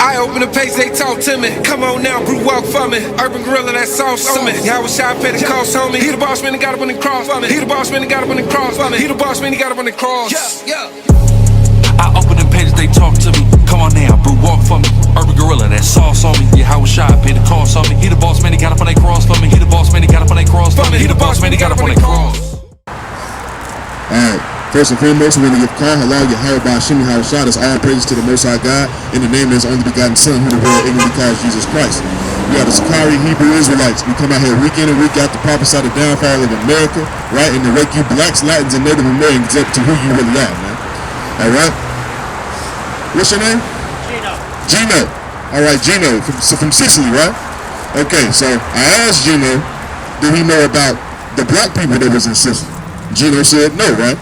I open the page, they talk to me. Come on now, brew walk for me. Urban gorilla, that sauce on me. Yeah, I was shy, pay the cost on me. He the boss man, he got up on the cross for me. He the boss man, he got up on the cross for me. He the boss man, he got up on the cross. Yeah. I open them pages, they talk to me. Come on now, brew walk for me. Urban gorilla, that sauce on me. Yeah, I was shy, pay the cost on me. He the boss man, he got up on that cross for me. He the boss man, he got up on that cross for me. He the boss man, he got up on that cross. Alright, first and foremost, we're going to give call, halal, Yahweh, Shimi, Hawashad, as all praises to the Most High God, in the name of His only begotten Son, who the world ignorantly calls Jesus Christ. We are the SICARRI Hebrew Israelites. We come out here week in and week out to prophesy the downfall of America, right, and to wake you blacks, Latins, and Native Americans up to who you really are, man. Alright? What's your name? Gino. Alright, Gino, from Sicily, right? Okay, so I asked Gino, did he know about the black people that was in Sicily? Gino said no, right?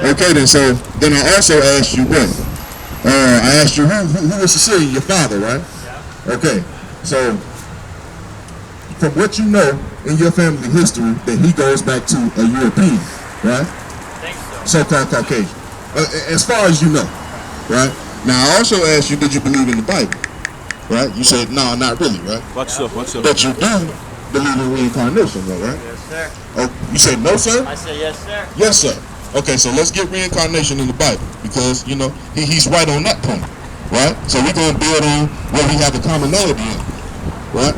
Okay, then I also asked you what? I asked you who was Sicilian, your father, right? Yeah. Okay, so from what you know in your family history, that he goes back to a European, right? I think so. So-called Caucasian, as far as you know, right? Now I also asked you, did you believe in the Bible, right? You said no, not really, right? Watch up. But you do believe in reincarnation, though, right? Yes, sir. Oh, you said no, sir? I said yes, sir. Yes, sir. Okay, so let's get reincarnation in the Bible, because, you know, he's right on that point, right? So we're going to build on what we have a commonality in, right?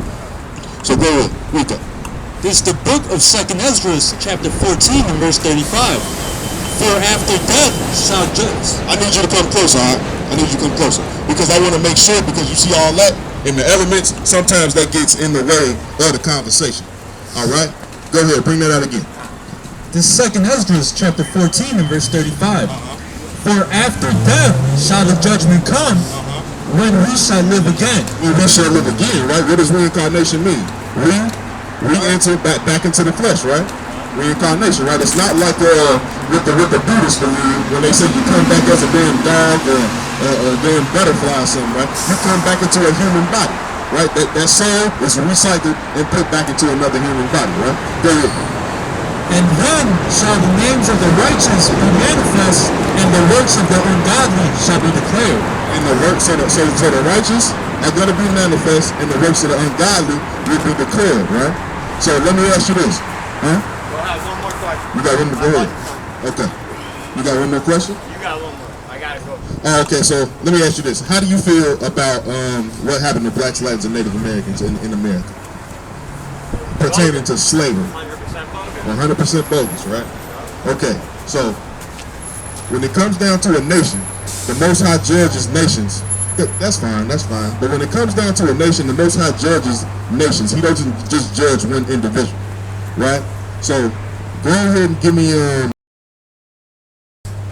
So go ahead, read that. This is the book of 2nd Ezra, chapter 14 and verse 35. For after death shall judge. I need you to come closer, all right? I need you to come closer, because I want to make sure, because you see all that in the elements, sometimes that gets in the way of the conversation, all right? Go ahead, bring that out again. This is 2nd Ezra, chapter 14 and verse 35. For after death shall the judgment come, when we shall live again. When we shall live again, right? What does reincarnation mean? We enter back into the flesh, right? Reincarnation, right? It's not like with the Buddhists believe when they say you come back as a damn dog or a damn butterfly or something, right? You come back into a human body, right? That soul is recycled and put back into another human body, right? Go ahead. And then shall the names of the righteous be manifest, and the works of the ungodly shall be declared. And the works of the righteous are going to be manifest, and the works of the ungodly will be declared, right? So let me ask you this, huh? Go ahead, one more question. You got one more? Go ahead. Okay. You got one more question? You got one more. I gotta go. Okay, so let me ask you this. How do you feel about what happened to blacks, Latins, and Native Americans in America? Pertaining to slavery. 100% bogus, right? Okay, so when it comes down to a nation, the Most High judges nations. That's fine. But when it comes down to a nation, the Most High judges nations. He doesn't just judge one individual, right? So go ahead and give me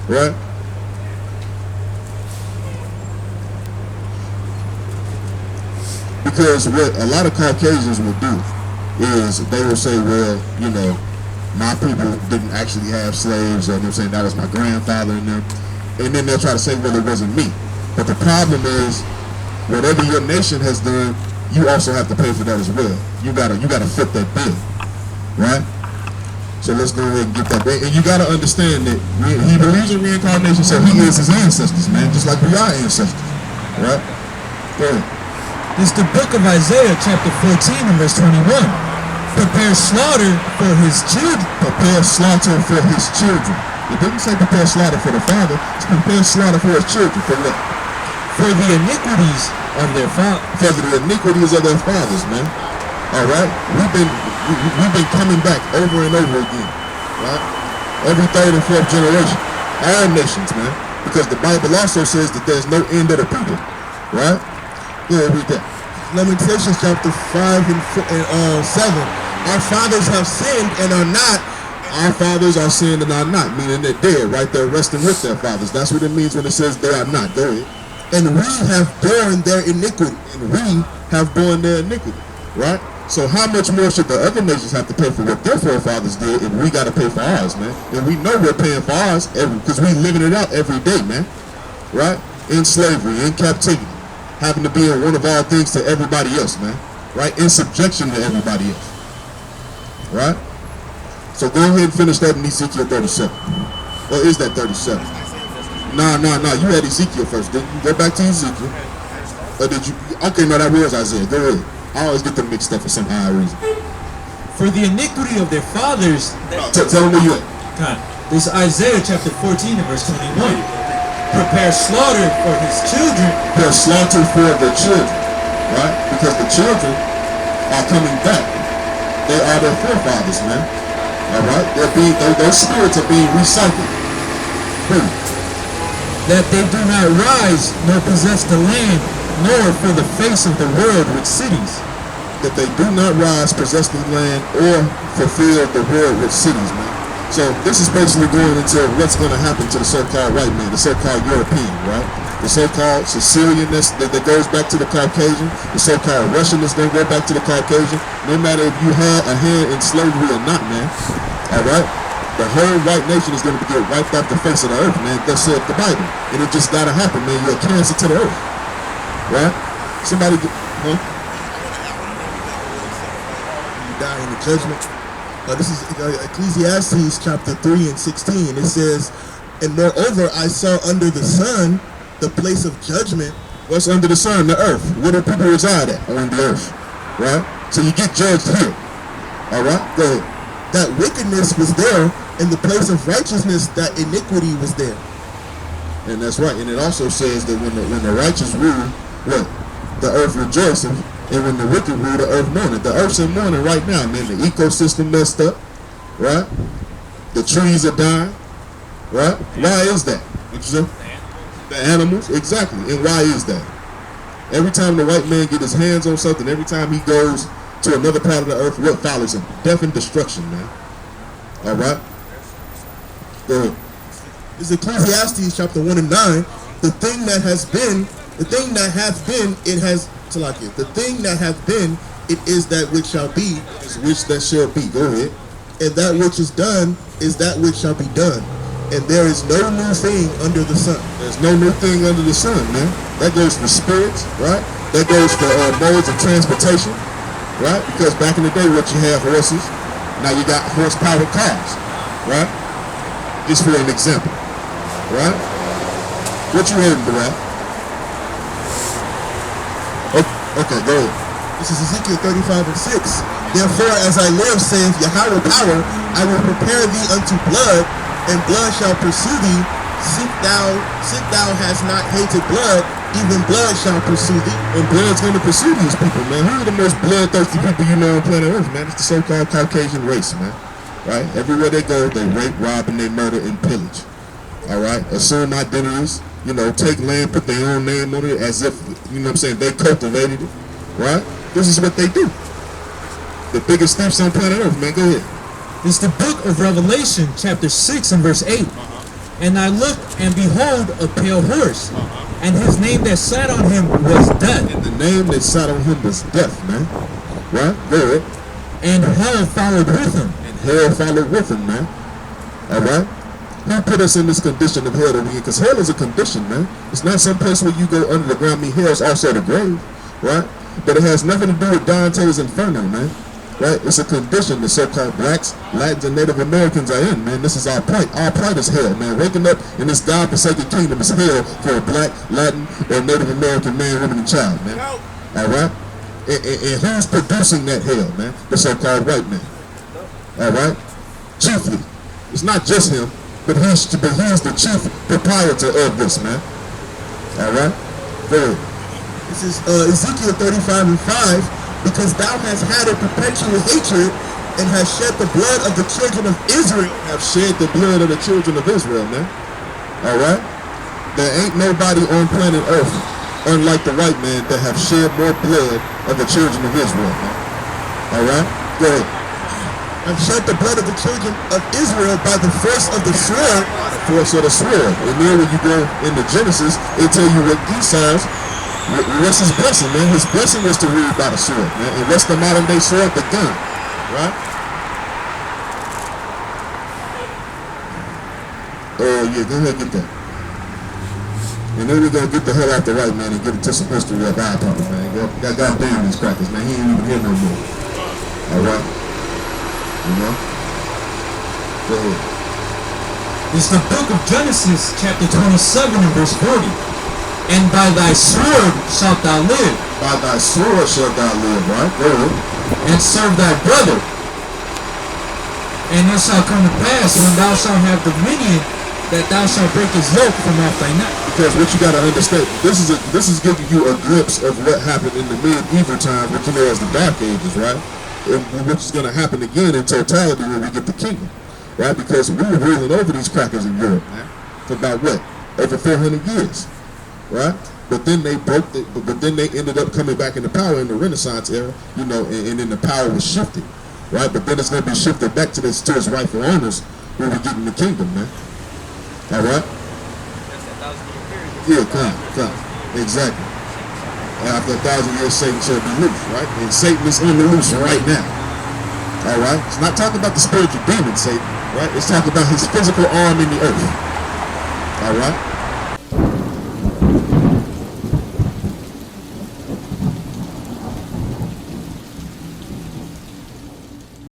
right? Because what a lot of Caucasians will do is they will say, well, you know, my people didn't actually have slaves, or they're saying that was my grandfather and them. And then they'll try to say, well, it wasn't me. But the problem is, whatever your nation has done, you also have to pay for that as well. You gotta foot that bill, right? So let's go ahead and get that back. And you gotta understand that he believes in reincarnation, so he is his ancestors, man, just like we are ancestors, right? Go ahead. This is the book of Isaiah, chapter 14 and verse 21. Prepare slaughter for his children. Prepare slaughter for his children. It didn't say prepare slaughter for the father. It's prepare slaughter for his children. For what? For the iniquities of their fathers. For the iniquities of their fathers, man. All right. We've been coming back over and over again, right? Every third and fourth generation, all nations, man. Because the Bible also says that there's no end of the people, right? Yeah, read that. Lamentations chapter 5 and 7. Our fathers have sinned and are not. Our fathers are sinned and are not, meaning they're dead, right? They're resting with their fathers. That's what it means when it says they are not. Go ahead. And we have borne their iniquity. And we have borne their iniquity, right? So how much more should the other nations have to pay for what their forefathers did if we got to pay for ours, man? And we know we're paying for ours because we living it out every day, man, right? In slavery, in captivity, having to be in one of all things to everybody else, man, right? In subjection to everybody else, right? So go ahead and finish that in Ezekiel 37. Or is that 37? Nah. You had Ezekiel first, didn't you? Go back to Ezekiel. Or did you? Okay, no, that was Isaiah. Go ahead. I always get them mixed up for some odd reason. For the iniquity of their fathers. Tell them where you at. God, this is Isaiah chapter 14 and verse 21. Prepare slaughter for his children. Prepare slaughter for the children, right? Because the children are coming back. They are their forefathers, man. All right, those spirits are being recycled. That they do not rise nor possess the land, nor fill the face of the world with cities. That they do not rise, possess the land, or fulfill the world with cities, man. So this is basically going into what's going to happen to the so-called white man, the so-called European, right? The so-called Sicilian that goes back to the Caucasian, the so-called Russian that's going to go back to the Caucasian. No matter if you had a hand in slavery or not, man. All right? The whole white nation is going to get wiped off the face of the earth, man. That's said the Bible. And it just got to happen, man. You're a cancer to the earth. Right? Somebody get, huh? You die in the judgment. This is Ecclesiastes chapter 3 and 16. It says, and moreover, I saw under the sun the place of judgment. What's under the sun? The earth. Where do people reside at? On the earth. Right? So you get judged here. All right? Go ahead. That wickedness was there, in the place of righteousness, that iniquity was there. And that's right. And it also says that when the righteous rule, what? The earth rejoicing, and when the wicked rule, the earth mourning. The earth's in mourning right now, man. The ecosystem messed up, right? The trees are dying, right? Why is that? What you say? The animals, exactly. And why is that? Every time the white man get his hands on something, every time he goes to another part of the earth, what follows him? Death and destruction, man. All right? Go ahead. This is Ecclesiastes chapter 1 and 9. The thing that has been, the thing that hath been, it has, the thing that hath been, it is that which shall be, is which that shall be. Go ahead. And that which is done is that which shall be done. And there is no new thing under the sun. There's no new thing under the sun, man. That goes for spirits, right? That goes for modes of transportation, right? Because back in the day, what you had horses, now you got horse-powered cars, right? Just for an example, right? What you heard, Brad? Okay, go ahead. This is Ezekiel 35 and 6. Therefore, as I live, saith Yahweh power, I will prepare thee unto blood, and blood shall pursue thee. Since thou hast not hated blood, even blood shall pursue thee. And blood's going to pursue these people, man. Who are the most bloodthirsty people you know on planet Earth, man? It's the so-called Caucasian race, man. Right? Everywhere they go, they rape, rob, and they murder and pillage. All right? Assume identities. You know, take land, put their own name on it as if, you know what I'm saying, they cultivated it. Right? This is what they do. The biggest thieves on planet Earth, man. Go ahead. It's the book of Revelation, chapter 6 and verse 8. And I looked, and behold, a pale horse. And his name that sat on him was Death. And the name that sat on him was Death, man. Right? Go ahead. And hell followed with him. And hell followed with him, man. All right? Who put us in this condition of hell that we in? Because hell is a condition, man. It's not some place where you go under the ground. I mean, hell's also the grave, right? But it has nothing to do with Dante's Inferno, man. Right? It's a condition the so-called blacks, Latins, and Native Americans are in, man. This is our plight. Our plight is hell, man. Waking up in this God-forsaken kingdom is hell for a black, Latin, or Native American man, woman, and child, man. All right? And who's producing that hell, man? The so-called white man. All right? Chiefly. It's not just him, but he's the chief proprietor of this, man. All right? Go ahead. This is Ezekiel 35 and 5. Because thou hast had a perpetual hatred, and hast shed the blood of the children of Israel. Have shed the blood of the children of Israel, man. All right? There ain't nobody on planet Earth, unlike the white man, that have shed more blood of the children of Israel, man. All right? Go ahead. I've shed the blood of the children of Israel by the force of the sword. By the force of the sword. And then when you go into Genesis, it tell you what Esau's, what's his blessing, man? His blessing was to rule by the sword, man. And what's the modern day sword? The gun, right? Oh, yeah, go ahead and get that. And then we're going to get the hell out the right, man, and get it to some history of our people, man. God damn these crackers, man. He ain't even here no more. All right? You know? Go ahead. It's the book of Genesis, chapter 27 and verse 40. And by thy sword shalt thou live. By thy sword shalt thou live, right? Go ahead. And serve thy brother. And it shall come to pass when thou shalt have dominion, that thou shalt break his yoke from off thy neck. Because what you gotta understand, this is giving you a glimpse of what happened in the medieval times, what you know as the Dark Ages, right? And which is gonna happen again in totality when we get the kingdom, right? Because we were ruling over these crackers in Europe, man, for about what? Over 400 years, right? But then they broke it. But then they ended up coming back into power in the Renaissance era, you know, and then the power was shifted, right? But then it's gonna be shifted back to its rightful owners when we get in the kingdom, man. All right. Yeah, come. Exactly. After 1,000 years, Satan shall be loose, right? And Satan is on the loose right now. All right? It's not talking about the spiritual demon, Satan, right? It's talking about his physical arm in the earth. All right?